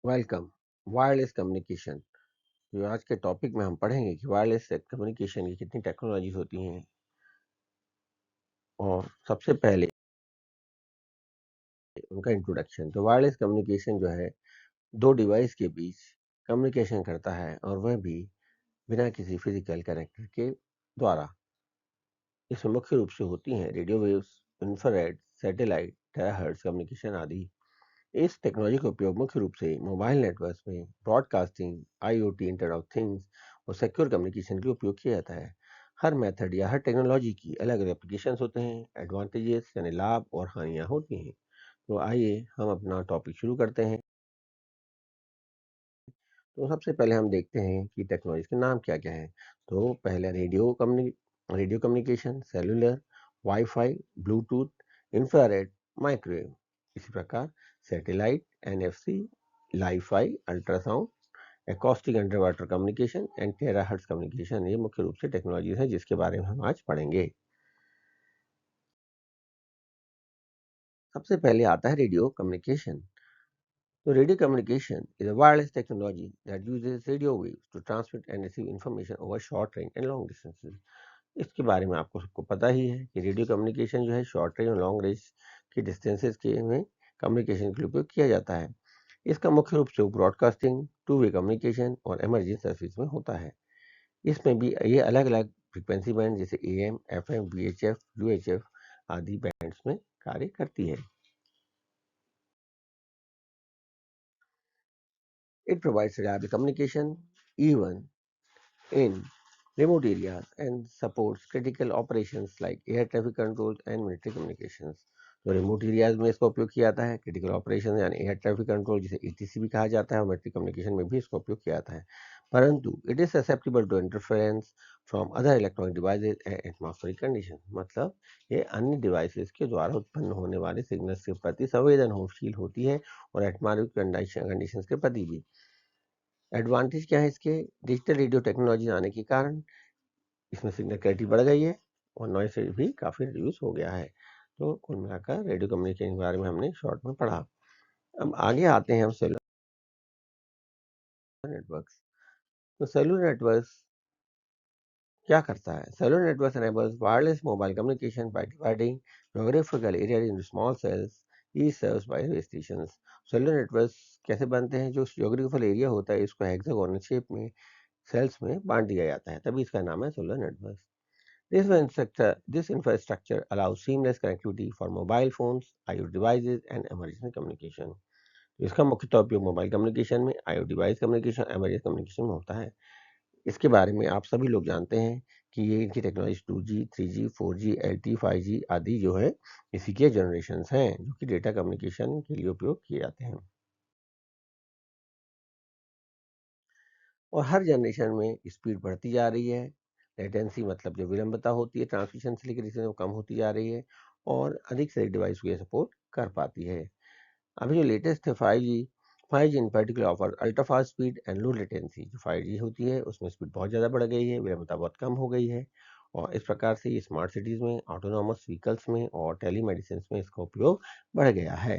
Welcome. Wireless communication. जो आज के टॉपिक में हम पढ़ेंगे कि वायरलेस कम्युनिकेशन की कितनी टेक्नोलॉजीज होती हैं। और सबसे पहले उनका इंट्रोडक्शन। तो वायरलेस कम्युनिकेशन जो है दो डिवाइस के बीच कम्युनिकेशन करता है, और वह भी बिना किसी फिजिकल कनेक्टर के द्वारा। इसमें मुख्य रूप से होती हैं radio waves, infrared, satellite, terahertz communication आदि। इस टेक्नोलॉजी का उपयोग मुख्य रूप से मोबाइल नेटवर्क्स में broadcasting, IoT, internet of things और सिक्योर कम्युनिकेशन के लिए उपयोग किया जाता है। हर मेथड या हर टेक्नोलॉजी की अलग अलग एप्लीकेशंस होते हैं, एडवांटेजेस यानी लाभ और हानियां होती हैं। तो आइए हम अपना टॉपिक शुरू करते हैं। तो सबसे पहले हम देखते हैं कि टेक्नोलॉजी के नाम क्या क्या हैं। तो पहले radio communication, cellular, wifi, Bluetooth, infrared, microwave. इसी प्रकार satellite, NFC, Li-Fi, ultrasound, acoustic under water communication and terahertz communication, ये मुख्य रूप से टेक्नोलॉजीज हैं जिसके बारे में हम आज पढ़ेंगे। सबसे पहले आता है radio communication. So radio communication is a wireless technology that uses radio waves to transmit and receive information over short range and long distances. इसके बारे में आपको सबको पता ही है कि रेडियो कम्युनिकेशन जो है शॉर्ट रेंज और लॉन्ग रेंज की डिस्टेंसेस के में कम्युनिकेशन के लिए उपयोग किया जाता है। इसका मुख्य रूप से ब्रॉडकास्टिंग, टू वे कम्युनिकेशन और इमरजेंसी सर्विस में होता है। इसमें भी ये अलग अलग फ्रिक्वेंसी बैंड जैसे AM, FM, VHF, UHF आदि बैंड्स में कार्य करती है। It provides reliable communication even in remote areas and supports critical operations like air traffic control and military communications. तो रिमोट एरियाज में इसका उपयोग किया जाता है, क्रिटिकल ऑपरेशन यानी एयर ट्रैफिक कंट्रोल जिसे ETC भी कहा जाता है, और मिलिट्री कम्युनिकेशन में भी इसका उपयोग किया जाता है। परंतु it is susceptible to interference from other electronic devices and atmospheric condition. मतलब ये अन्य डिवाइसेस के द्वारा उत्पन्न होने वाले सिग्नल्स के प्रति संवेदनशील होती है, और एटमॉस्फेरिक कंडीशन के प्रति भी। एडवांटेज क्या है इसके? डिजिटल रेडियो टेक्नोलॉजी आने के कारण इसमें सिग्नल क्लैरिटी बढ़ गई है, और नॉइस से भी काफ़ी रिड्यूस हो गया है। तो कुल मिलाकर रेडियो कम्युनिकेशन के बारे में हमने शॉर्ट में पढ़ा। अब आगे आते हैं हम सेलुलर नेटवर्क्स। तो सेलुलर नेटवर्क्स क्या करता है? Cellular networks enables wireless mobile communication by dividing geographical area into small cells, each served by base stations. Cellular networks कैसे बनते हैं? जो जियोग्राफिकल एरिया होता है इसको हेक्सागोनल शेप में सेल्स में बांट दिया जाता है, तभी इसका नाम है cellular network. This infrastructure allows seamless connectivity for mobile phones, IoT devices, and emergency communication. तो इसका मुख्यतः उपयोग मोबाइल कम्युनिकेशन में, IoT device communication, emergency communication में होता है। इसके बारे में आप सभी लोग जानते हैं कि ये इनकी technology 2G, 3G, 4G, LTE, 5G आदि जो है इसी के जनरेशन्स हैं, जो कि डेटा कम्युनिकेशन के लिए उपयोग किए जाते हैं। और हर जनरेशन में स्पीड बढ़ती जा रही है। लेटेंसी मतलब जो विलंबता होती है ट्रांसमिशन से लेकर रिसीवर, वो कम होती जा रही है, और अधिक से अधिक डिवाइस को ये सपोर्ट कर पाती है। अभी जो लेटेस्ट है 5G, 5G in particular offer ultra fast speed and low latency. जो 5G होती है उसमें स्पीड बहुत ज़्यादा बढ़ गई है, विलंबता बहुत कम हो गई है, और इस प्रकार से ये स्मार्ट सिटीज़ में, ऑटोनॉमस व्हीकल्स में और टेलीमेडिसिन में इसका उपयोग बढ़ गया है।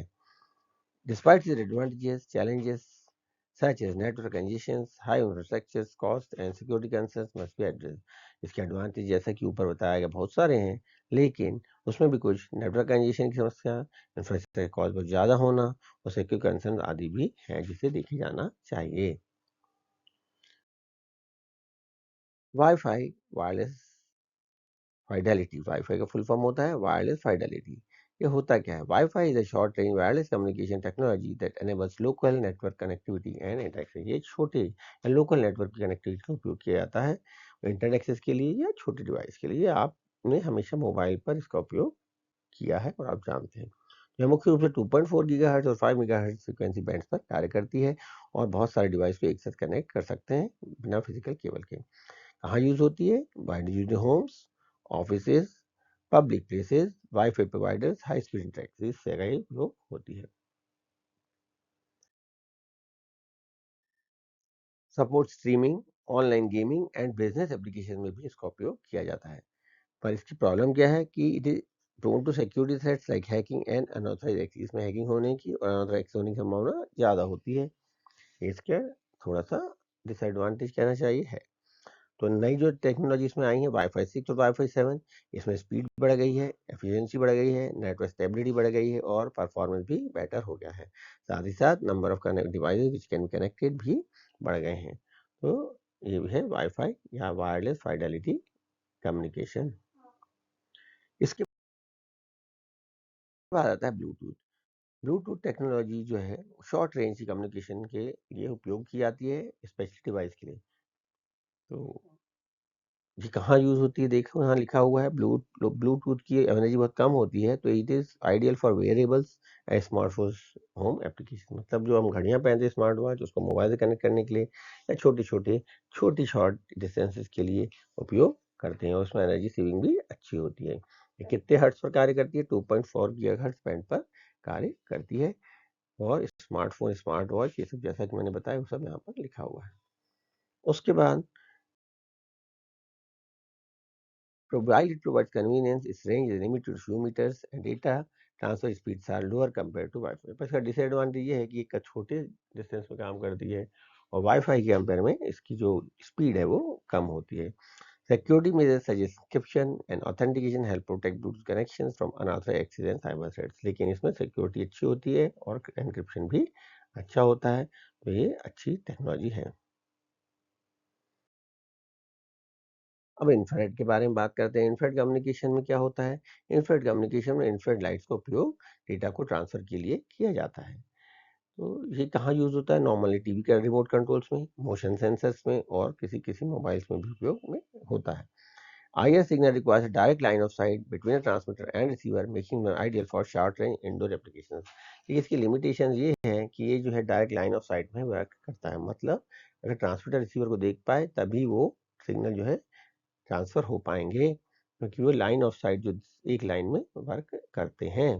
Despite its advantages, challenges such as network congestions, high infrastructure cost and security concerns must be addressed. इसके एडवांटेज जैसा कि ऊपर बताया गया बहुत सारे हैं, लेकिन उसमें भी कुछ नेटवर्क कंजेशन की समस्या, इंफ्रास्ट्रक्चर कॉस्ट बहुत ज़्यादा होना और सिक्योरिटी कंसर्न आदि भी हैं जिसे देखे जाना चाहिए। Wifi, wireless fidelity. वाईफाई का फुल फॉर्म होता है वायरलेस फाइडेलिटी। ये होता क्या है? Wifi is a short range wireless communication technology that enables local network connectivity and interaction. ये छोटे या लोकल नेटवर्क की कनेक्टिविटी का उपयोग किया जाता है इंटरनेट एक्सेस के लिए या छोटे डिवाइस के लिए। आपने हमेशा मोबाइल पर इसका उपयोग किया है और आप जानते हैं। यह मुख्य रूप से 2.4 गीगाहर्ट्ज और 5 मेगाहर्ट्ज फ्रीक्वेंसी बैंड्स पर कार्य करती है, और बहुत सारे डिवाइस को एक साथ कनेक्ट कर सकते हैं बिना फिजिकल केबल के। कहाँ यूज होती है? Widely used homes, offices, public places, WiFi providers, high speed internet, इस जगह उपयोग होती है। Support streaming, online gaming and business application में भी इसका उपयोग किया जाता है। पर इसकी प्रॉब्लम क्या है कि it is prone to security threats like hacking and unauthorised access. इसमें हैकिंग होने की और अनऑथराइज्ड एक्सेस होने की संभावना ज़्यादा होती है। इसके थोड़ा सा डिसएडवांटेज कहना चाहिए है। तो नई जो टेक्नोलॉजी इसमें आई है वाईफाई 6 और वाईफाई 7, इसमें स्पीड बढ़ गई है, एफिशिएंसी बढ़ गई है, नेटवर्क स्टेबिलिटी बढ़ गई है और परफॉर्मेंस भी बेटर हो गया है। साथ ही साथ number of connect devices which can be connected भी बढ़ गए हैं। तो ये भी है वाईफाई या वायरलेस फाइडेलिटी कम्युनिकेशन। इसके बाद आता है ब्लूटूथ। ब्लूटूथ टेक्नोलॉजी जो है शॉर्ट रेंज की कम्युनिकेशन के लिए उपयोग की जाती है, स्पेशल डिवाइस के लिए। तो ये कहाँ यूज़ होती है, देखो यहाँ लिखा हुआ है ब्लूटूथ की एनर्जी बहुत कम होती है, तो it is ideal for wearables and smartphones home application. मतलब जो हम घड़ियाँ पहनते हैं स्मार्ट वॉच, उसको मोबाइल से कनेक्ट करने के लिए या छोटी शॉर्ट डिस्टेंसेस के लिए उपयोग करते हैं, और उसमें एनर्जी सेविंग भी अच्छी होती है। ये कितने हर्ट्ज पर कार्य करती है? 2.4 गीगाहर्ट्ज बैंड पर कार्य करती है। और स्मार्टफोन, स्मार्ट वॉच, ये सब जैसा कि मैंने बताया वो सब यहाँ पर लिखा हुआ है। उसके बाद while it provides convenience, its range is limited to few meters and data transfer speeds are lower compared to Wi-Fi। पर इसका डिसएडवांटेज ये है कि एक छोटे डिस्टेंस में काम करती है और वाईफाई के कंपेयर में इसकी जो स्पीड है वो कम होती है। Security measures such as encryption and authentication help protect Bluetooth connections from unauthorized access and cyber threats। लेकिन इसमें सिक्योरिटी अच्छी होती है और एनक्रिप्शन भी अच्छा होता है, तो ये अच्छी टेक्नोलॉजी है। अब इंफ्रारेड के बारे में बात करते हैं। इंफ्रारेड कम्युनिकेशन में क्या होता है? इंफ्रारेड कम्युनिकेशन में इंफ्रारेड लाइट्स का उपयोग डेटा को ट्रांसफर के लिए किया जाता है। तो ये कहाँ यूज होता है? नॉर्मली टीवी के रिमोट कंट्रोल्स में, मोशन सेंसर्स में और किसी किसी मोबाइल्स में भी उपयोग में होता है। IR signal requires a direct line of sight between a transmitter and receiver, making them ideal for short range indoor applications। लेकिन इसकी लिमिटेशन ये है कि ये जो है डायरेक्ट लाइन ऑफ साइट में वर्क करता है। मतलब अगर ट्रांसमीटर रिसीवर को देख पाए तभी वो सिग्नल जो है ट्रांसफर हो पाएंगे, क्योंकि वो लाइन ऑफ साइट जो एक लाइन में वर्क करते हैं।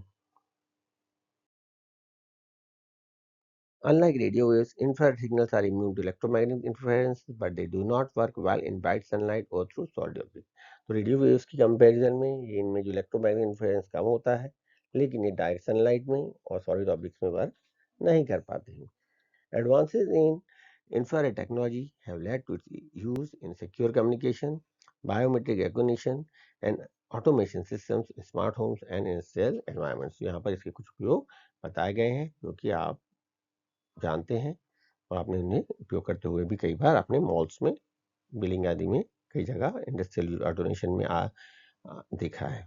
Unlike radio waves, infrared signals are immune to electromagnetic interference, but they do not work well in bright sunlight or through solid objects। तो रेडियो वेव्स की कंपैरिजन में ये इनमें जो इलेक्ट्रोमैग्नेटिक इंटरफेरेंस कम होता है, लेकिन ये डायरेक्ट सनलाइट में और सॉलिड ऑब्जेक्ट्स में वर्क नहीं कर पाते हैं। Advances in infrared technology have led to its use in secure communication, biometric recognition, and automation systems in smart homes and industrial environments। यहाँ पर इसके कुछ उपयोग बताए गए हैं जो कि आप जानते हैं और आपने उन्हें उपयोग करते हुए भी कई बार अपने मॉल्स में, बिलिंग आदि में, कई जगह इंडस्ट्रियल ऑटोमेशन में देखा है।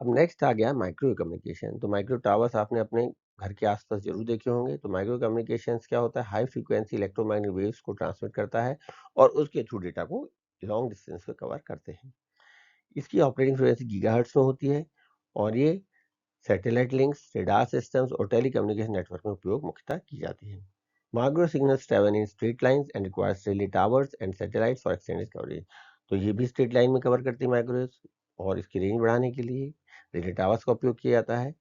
अब नेक्स्ट आ गया माइक्रोवेव कम्युनिकेशन। तो माइक्रो टावर्स आपने अपने घर के आसपास जरूर देखे होंगे। तो माइक्रो कम्युनिकेशन क्या होता है? हाई फ्रीक्वेंसी इलेक्ट्रोमैग्नेटिक वेव्स को ट्रांसमिट करता है और उसके थ्रू डेटा को लॉन्ग डिस्टेंस पे कवर करते हैं। इसकी ऑपरेटिंग फ्रीक्वेंसी गीगाहर्ट्ज में होती है और ये सैटेलाइट लिंक्स, रेडार सिस्टम्स और टेलीकम्युनिकेशन नेटवर्क में उपयोग मुख्यतः की जाती है। Micro signals travel in straight lines and requires relay towers and satellites for extended coverage. तो ये भी स्ट्रेट लाइन में कवर करती है माइक्रोवेव्स, और इसकी रेंज बढ़ाने के लिए रिले टावर्स का उपयोग किया जाता है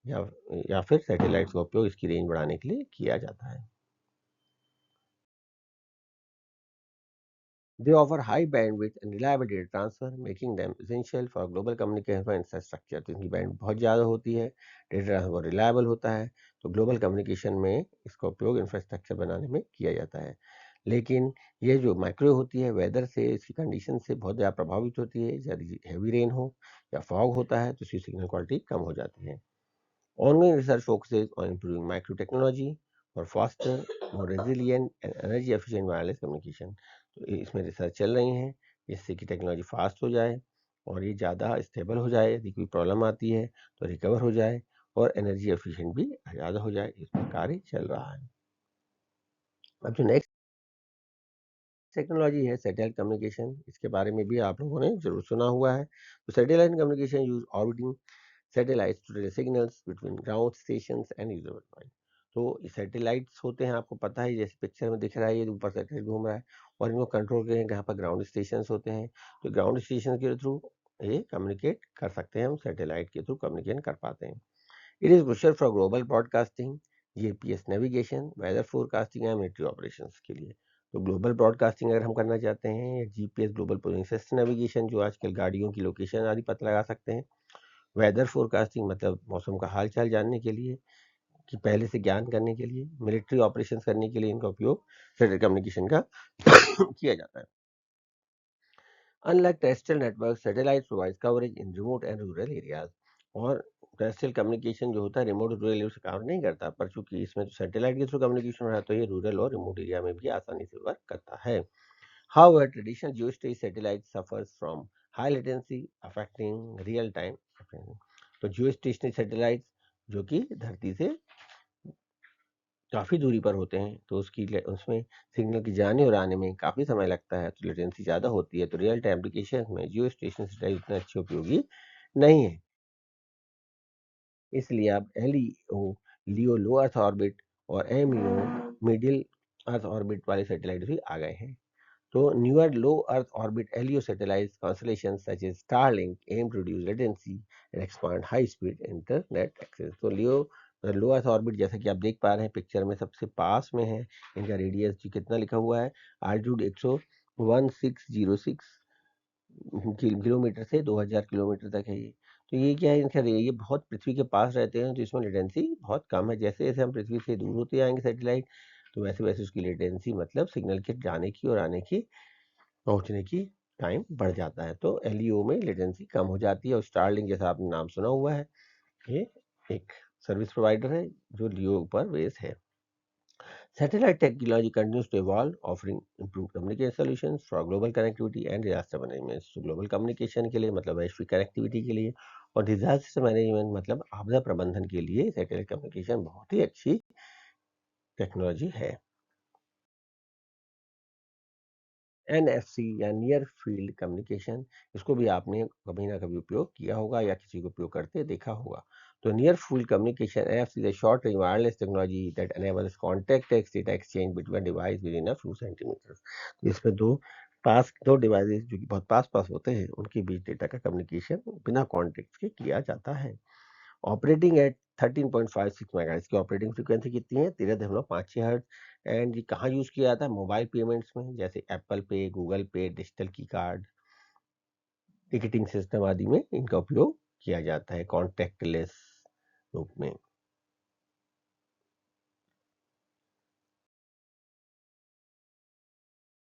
या फिर सैटेलाइट्स का उपयोग इसकी रेंज बढ़ाने के लिए किया जाता है। They offer high bandwidth and reliable data transfer, making them essential for global communication infrastructure। तो इनकी बैंड बहुत ज़्यादा होती है, डेटा ट्रांसफर रिलायबल होता है, तो ग्लोबल कम्युनिकेशन में इसका उपयोग इंफ्रास्ट्रक्चर बनाने में किया जाता है। लेकिन ये जो माइक्रोवेव होती है, वेदर से, इसकी कंडीशन से बहुत ज़्यादा प्रभावित होती है। यदि हैवी रेन हो या फॉग होता है तो इसकी सिग्नल क्वालिटी कम हो जाती है। Ongoing research focuses on improving microtechnology for faster, more resilient and energy efficient wireless communication। तो इसमें रिसर्च चल रही है जिससे कि टेक्नोलॉजी फास्ट हो जाए और ये ज़्यादा स्टेबल हो जाए, यदि कोई प्रॉब्लम आती है तो रिकवर हो जाए और एनर्जी एफिशिएंट भी ज़्यादा हो जाए। इस पर कार्य चल रहा है। अब जो नेक्स्ट टेक्नोलॉजी है सैटेलाइट कम्युनिकेशन, इसके बारे में भी आप लोगों ने जरूर सुना हुआ है। तो satellite communication use orbiting satellites to deliver signals between ground stations and user point. तो ये सैटेलाइट्स होते हैं, आपको पता है, जैसे पिक्चर में दिख रहा है ये ऊपर सैटेलाइट घूम रहा है और इनको कंट्रोल करें यहाँ पर ग्राउंड स्टेशन होते हैं। तो ग्राउंड स्टेशन के थ्रू ये कम्युनिकेट कर सकते हैं, हम सैटेलाइट के थ्रू कम्युनिकेट कर पाते हैं। It is crucial for global broadcasting, GPS navigation, weather forecasting and military operations के लिए। तो ग्लोबल ब्रॉडकास्टिंग अगर हम करना चाहते हैं, या GPS global position system navigation, जो आजकल गाड़ियों की लोकेशन आदि पता लगा सकते हैं, वेदर फोरकास्टिंग मतलब मौसम का हाल चाल जानने के लिए, कि पहले से ज्ञान करने के लिए, मिलिट्री ऑपरेशंस करने के लिए इनका उपयोग सैटेलाइट कम्युनिकेशन का किया जाता है। Unlike terrestrial networks, satellites provides coverage in remote and rural areas. और टेरेस्ट्रियल कम्युनिकेशन जो होता है रिमोट रूरल एरिया से कवर नहीं करता, पर चूंकि इसमें तो सैटेलाइट के थ्रू कम्युनिकेशन हो रहा है तो ये रूरल और रिमोट एरिया में भी आसानी से वर्क करता है। However, traditional geostage satellite suffers from high latency affecting real time. तो जियोस्टेशनरी सैटेलाइट जो कि धरती से काफ़ी दूरी पर होते हैं तो उसमें सिग्नल की जाने और आने में काफ़ी समय लगता है, तो लेटेंसी ज़्यादा होती है, तो रियल टाइम एप्लीकेशन में जियो स्टेशन सैटेलाइट उतने अच्छे उपयोगी नहीं है। इसलिए अब एलईओ लियो लो अर्थ ऑर्बिट और एमईओ मिडिल अर्थ ऑर्बिट वाले सैटेलाइट भी आ गए हैं। So newer low Earth orbit LEO satellites constellations such as Starlink aim to reduce latency and expand high-speed internet access. तो लियो लो अर्थ ऑर्बिट जैसा कि आप देख पा रहे हैं पिक्चर में सबसे पास में है, इनका रेडियस जी कितना लिखा हुआ है, आल्टीट्यूड 11606 किलोमीटर से 2000 किलोमीटर तक है ये। तो ये क्या है, इनका ये बहुत पृथ्वी के पास रहते हैं तो इसमें लेटेंसी बहुत कम है। जैसे जैसे हम पृथ्वी से दूर होते जाएंगे सैटेलाइट, तो वैसे वैसे उसकी लेटेंसी मतलब सिग्नल के जाने की और आने की पहुंचने की टाइम बढ़ जाता है, तो एलईओ में लेटेंसी कम हो जाती है। और स्टारलिंक जैसा आपने नाम सुना हुआ है, ये एक सर्विस प्रोवाइडर है जो लियो पर बेस है। Satellite technology continues to evolve, offering improved communication solutions for global connectivity and disaster management. So global communication के लिए मतलब वैश्विक कनेक्टिविटी के लिए, और डिजास्टर मैनेजमेंट मतलब आपदा प्रबंधन के लिए सैटेलाइट कम्युनिकेशन बहुत ही अच्छी टेक्नोलॉजी है। एनएफसी या नियर फील्ड कम्युनिकेशन, इसको भी आपने कभी ना कभी उपयोग किया होगा या किसी को उपयोग करते देखा होगा। तो near field communication NFC is a short range wireless technology that enables contact text data exchange between device within a few centimeters. तो इसमें दो डिवाइसेस जो कि बहुत पास पास होते हैं उनके बीच डेटा का कम्युनिकेशन बिना कॉन्टेक्ट के किया जाता है। ऑपरेटिंग एट 13.56 मेगाहर्ट्ज की ऑपरेटिंग फ्रीक्वेंसी कितनी है, 13.56 हर्ट्ज। एंड ये कहाँ यूज किया जाता है, मोबाइल पेमेंट्स में, जैसे एप्पल पे, गूगल पे, डिजिटल की कार्ड, टिकटिंग सिस्टम आदि में इनका उपयोग किया जाता है कॉन्टेक्टलेस रूप में।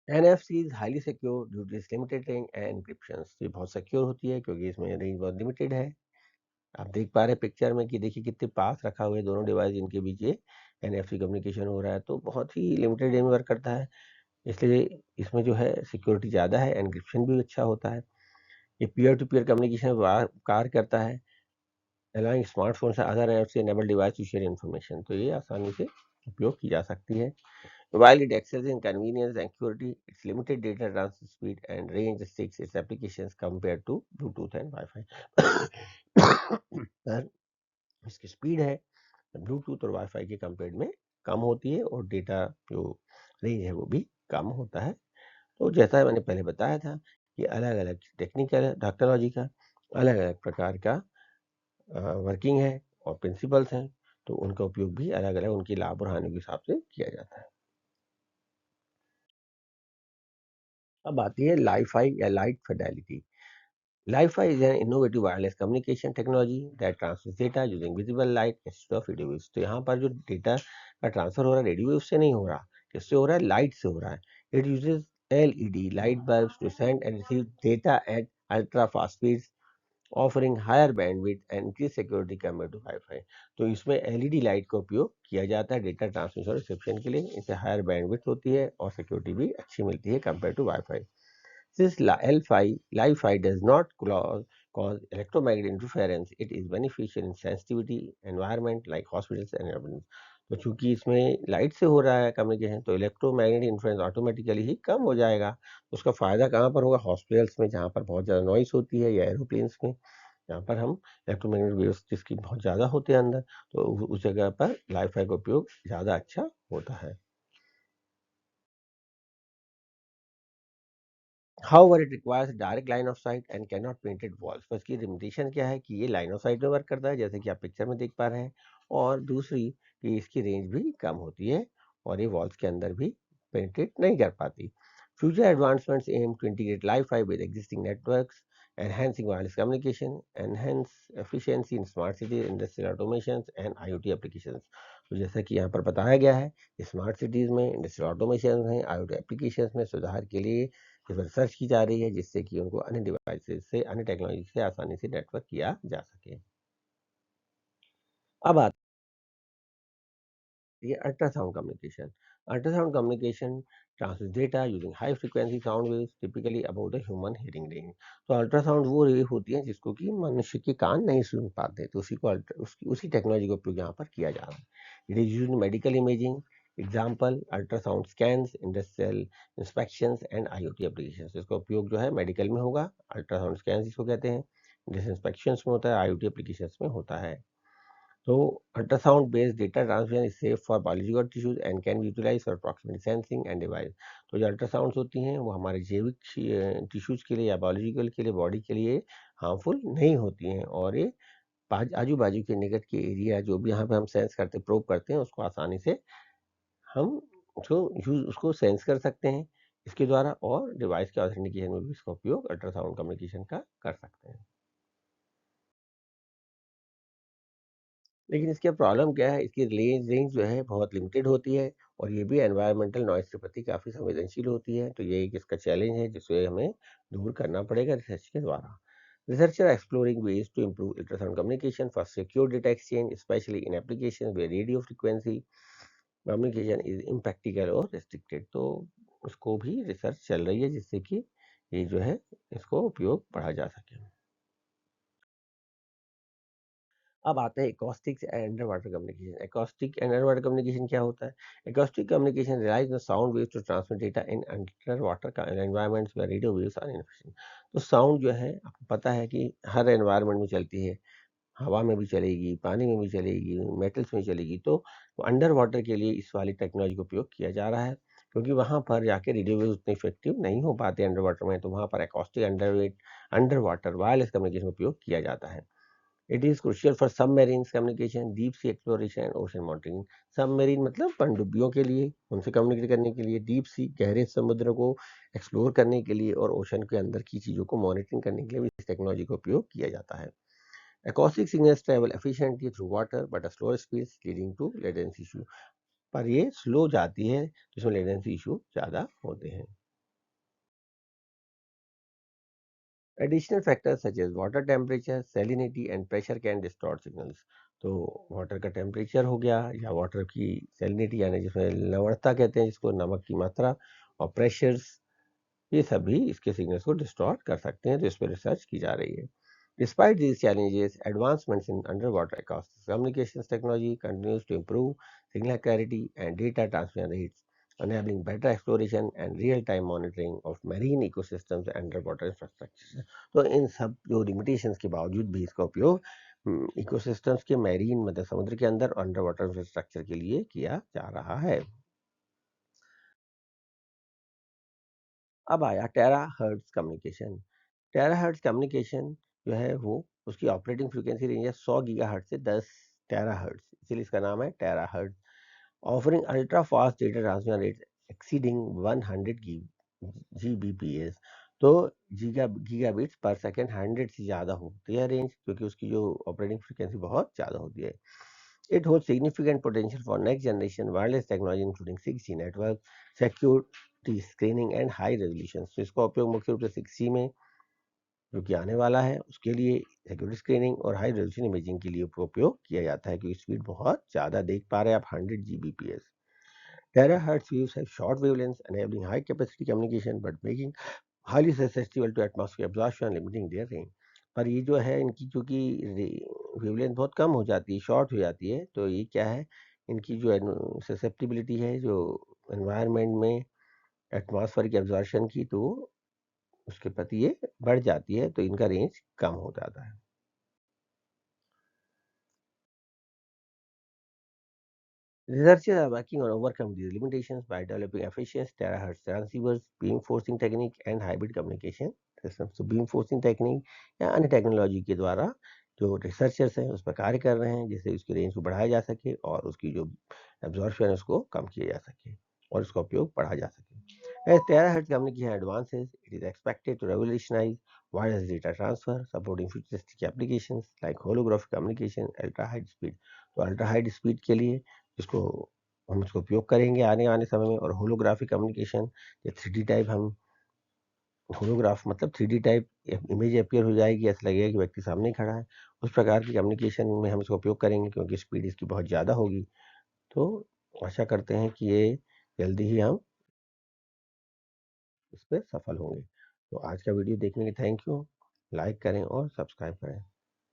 NFC is highly secure due to limited range and encryption. ये बहुत सिक्योर होती है क्योंकि इसमें रेंज बहुत लिमिटेड है। आप देख पा रहे हैं पिक्चर में कि देखिए कितने पास रखा हुआ है दोनों डिवाइस, इनके बीच ये एनएफसी कम्युनिकेशन हो रहा है, तो बहुत ही लिमिटेड रेंज में वर्क करता है। इसलिए इसमें जो है सिक्योरिटी ज़्यादा है, एन्क्रिप्शन भी अच्छा होता है। ये पीयर टू पीयर कम्युनिकेशन कार्य करता है, अलाउइंग स्मार्टफोन से अदर ऐप से enable device to share information, तो ये आसानी से उपयोग की जा सकती है। While it excels in convenience and security, its limited data transfer speed and range restricts its applications compared to Bluetooth and Wi-Fi. पर इसकी स्पीड है ब्लूटूथ और वाईफाई के कंपेयर में कम होती है, और डेटा जो रेंज है वो भी कम होता है। तो जैसा मैंने पहले बताया था कि अलग अलग टेक्निकल टेक्नोलॉजी का अलग अलग प्रकार का वर्किंग है और प्रिंसिपल्स हैं, तो उनका उपयोग भी अलग अलग उनकी लाभ और हानि के हिसाब से किया जाता है। अब आती है लाइफाई या light Fidelity. Li-Fi is an innovative wireless communication technology that transmits data using visible light instead of radio waves. तो यहाँ पर जो डेटा का ट्रांसफर हो रहा है रेडियो वेव से नहीं हो रहा, किससे हो रहा है, लाइट से हो रहा है। It uses LED light bulbs to send and receive data at ultra fast speeds, offering higher bandwidth and increase security compare to wifi. तो इसमें एलईडी लाइट का उपयोग किया जाता है डेटा ट्रांसमिशन और रिसेप्शन के लिए, इससे हायर बैंडविड्थ होती है और सिक्योरिटी भी अच्छी मिलती है compare to wifi. Since Li-Fi does not cause electromagnetic interference, it is beneficial in sensitivity environment like hospitals and ambulance. तो चूंकि इसमें लाइट से हो रहा है कम्युनिकेशन, तो इलेक्ट्रोमैग्नेटिक इन्फ्लुएंस ऑटोमेटिकली ही कम हो जाएगा। तो उसका फायदा कहाँ पर होगा, हॉस्पिटल्स में जहाँ पर बहुत ज़्यादा नॉइस होती है, या एरोप्लेन्स में जहाँ पर हम इलेक्ट्रोमैग्नेटिक वेव्स जिसकी बहुत ज़्यादा होते हैं अंदर, तो उस जगह पर लाइफाई का उपयोग ज़्यादा अच्छा होता है। However, it requires a direct line of sight and cannot painted walls। तो इसकी लिमिटेशन क्या है कि ये लाइन ऑफ साइट में वर्क करता है जैसे कि आप पिक्चर में देख पा रहे हैं, और दूसरी कि इसकी रेंज भी कम होती है और ये वॉल्स के अंदर भी पेंटेड नहीं कर पाती। Future advancements aim to integrate Li-Fi with existing networks enhancing wireless communication, enhance efficiency in smart cities, industrial automations and IoT applications। तो जैसा कि यहाँ पर बताया गया है, स्मार्ट सिटीज़ में, इंडस्ट्रियल ऑटोमेशन में, IoT एप्लीकेशंस में सुधार के लिए इस पर रिसर्च की जा रही है, जिससे कि उनको अन्य डिवाइसेस से, अन्य टेक्नोलॉजी से आसानी से नेटवर्क किया जा सके। अब आते ये ultrasound communication. Ultrasound communication transmit data using high frequency sound waves typically about the human hearing range. तो अल्ट्रासाउंड वो रे होती है जिसको कि मनुष्य के कान नहीं सुन पाते, तो उसी को उसी टेक्नोलॉजी का उपयोग यहाँ पर किया जा रहा है। It is used in medical imaging, example ultrasound scans, industrial inspections and IoT application. इसका उपयोग जो है मेडिकल में होगा, अल्ट्रासाउंड स्कैन जिसको कहते हैं, इंडस्ट्रियल इंस्पेक्शंस में होता है, IoT एप्लीकेशन में होता है। So, ultrasound based data transmission is safe for biological tissues and can be utilized for proximity sensing and device। तो जो अल्ट्रासाउंड्स होती हैं वो हमारे जैविक टिश्यूज के लिए या बायोलॉजिकल के लिए, बॉडी के लिए हार्मफुल नहीं होती हैं, और ये आजू बाजू के निकट के एरिया जो भी यहाँ पे हम सेंस करते, प्रोब करते हैं, उसको आसानी से हम उसको सेंस कर सकते हैं इसके द्वारा, और डिवाइस के ऑथेंटिकेशन में भी इसका उपयोग अल्ट्रासाउंड कम्युनिकेशन का कर सकते हैं। लेकिन इसका प्रॉब्लम क्या है, इसकी रेंज रेंज जो है बहुत लिमिटेड होती है, और ये भी एनवायरमेंटल नॉइज़ के प्रति काफ़ी संवेदनशील होती है। तो ये एक इसका चैलेंज है जिसे हमें दूर करना पड़ेगा रिसर्च के द्वारा। Researcher exploring ways to improve ultrasound communication for secure data exchange, especially in application where radio frequency communication is impractical और रेस्ट्रिक्टेड। तो उसको भी रिसर्च चल रही है जिससे कि ये जो है इसको उपयोग बढ़ा जा सके। अब आते हैं acoustics and under water communication. Acoustic and under water communication क्या होता है? Acoustic communication relies on sound waves to transmit data in under water environments where radio waves are inefficient. तो साउंड जो है आपको पता है कि हर एनवायरनमेंट में चलती है, हवा में भी चलेगी, पानी में भी चलेगी, मेटल्स में चलेगी। तो अंडर वाटर के लिए इस वाली टेक्नोलॉजी का उपयोग किया जा रहा है, क्योंकि वहाँ पर जाके रेडियो वेव्स उतने इफेक्टिव नहीं हो पाते अंडर वाटर में, तो वहाँ पर acoustic under water wireless communication का उपयोग किया जाता है। It is crucial for submarine communication, deep sea exploration and ocean monitoring. Submarine मतलब पनडुब्बियों के लिए, उनसे कम्युनिकेट करने के लिए, डीप सी गहरे समुद्र को एक्सप्लोर करने के लिए, और ओशन के अंदर की चीज़ों को मॉनिटरिंग करने के लिए भी इस टेक्नोलॉजी का उपयोग किया जाता है। Acoustic signals travel efficiently through water but at slower speeds leading to latency issue। पर ये स्लो जाती है, जिसमें लेटेंसी इशू ज़्यादा होते हैं। Additional factors such as water temperature, salinity and pressure can distort signals। तो वाटर का टेम्परेचर हो गया, या वाटर की सैलिनिटी यानी जिसमें लवणता कहते हैं जिसको, नमक की मात्रा, और प्रेशर्स, ये सभी इसके सिग्नल्स को डिस्टॉर्ट कर सकते हैं। तो इस पर रिसर्च की जा रही है। Despite these challenges, advancements in underwater acoustic communications technology continues to improve signal clarity and data transmission rates, enabling better exploration and real-time monitoring of marine ecosystems and underwater infrastructure। तो इन सब जो limitations के बावजूद भी इसका उपयोग ecosystems के marine मतलब समुद्र के अंदर अंडर वाटर इंफ्रास्ट्रक्चर के लिए किया जा रहा है। अब आया टेराहर्ट्ज कम्युनिकेशन। टेराहर्ट्ज कम्युनिकेशन जो है वो, उसकी ऑपरेटिंग फ्रीक्वेंसी रेंज है 100 गीगाहर्ट्ज से 10 टेराहर्ट्ज, इसीलिए इसका नाम है terahertz. Offering ultra fast data transmission rate exceeding 100 GBPS. तो गीगाबिट्स पर सेकेंड 100 से ज़्यादा होती है रेंज, क्योंकि उसकी जो ऑपरेटिंग फ्रीक्वेंसी बहुत ज़्यादा होती है। It hold significant potential for next generation wireless technology including 6G network, security screening and high resolution. तो इसका उपयोग मुख्य रूप से 6G में जो कि आने वाला है उसके लिए, सिक्योरिटी स्क्रीनिंग और हाई रेजोल्यूशन इमेजिंग के लिए उपयोग किया जाता है, क्योंकि स्पीड बहुत ज़्यादा देख पा रहे हैं आप, 100 GBPS. Terahertz waves have short wavelengths, enabling high capacity communication but making highly susceptible to atmospheric absorption, limiting their range। पर ये जो है इनकी चूंकि वेवलेंथ बहुत कम हो जाती है, शॉर्ट हो जाती है, तो ये क्या है, इनकी जो ससेप्टिबिलिटी है जो एनवायरनमेंट में एटमॉस्फेरिक एब्जॉर्प्शन की, तो उसके प्रति ये बढ़ जाती है, तो इनका रेंज कम हो जाता है। Researchers are working on overcome these limitations by developing efficient terahertz transceivers, beam forcing technique and hybrid communication systems। तो बीम फोर्सिंग टेक्निक या अन्य टेक्नोलॉजी के द्वारा जो रिसर्चर्स हैं उस पर कार्य कर रहे हैं, जिससे उसकी रेंज को बढ़ाया जा सके और उसकी जो एब्जॉर्प्शन है उसको कम किया जा सके और उसका उपयोग बढ़ा जा सके। As terahertz communication advances, it is expected to revolutionize wireless data transfer, supporting futuristic applications like holographic communication, ultra high speed। तो अल्ट्रा हाई स्पीड के लिए इसको हम इसको उपयोग करेंगे आने आने समय में। और होलोग्राफिक कम्युनिकेशन, या 3D टाइप, हम होलोग्राफ मतलब 3D टाइप इमेज अपीयर हो जाएगी, ऐसा लगेगा कि व्यक्ति सामने ही खड़ा है। उस प्रकार की कम्युनिकेशन में हम इसका उपयोग करेंगे, क्योंकि स्पीड इसकी बहुत ज़्यादा होगी। तो आशा करते हैं कि ये जल्दी ही हम इस पे सफल होंगे। तो आज का वीडियो देखने के थैंक यू। लाइक करें और सब्सक्राइब करें।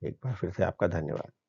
एक बार फिर से आपका धन्यवाद।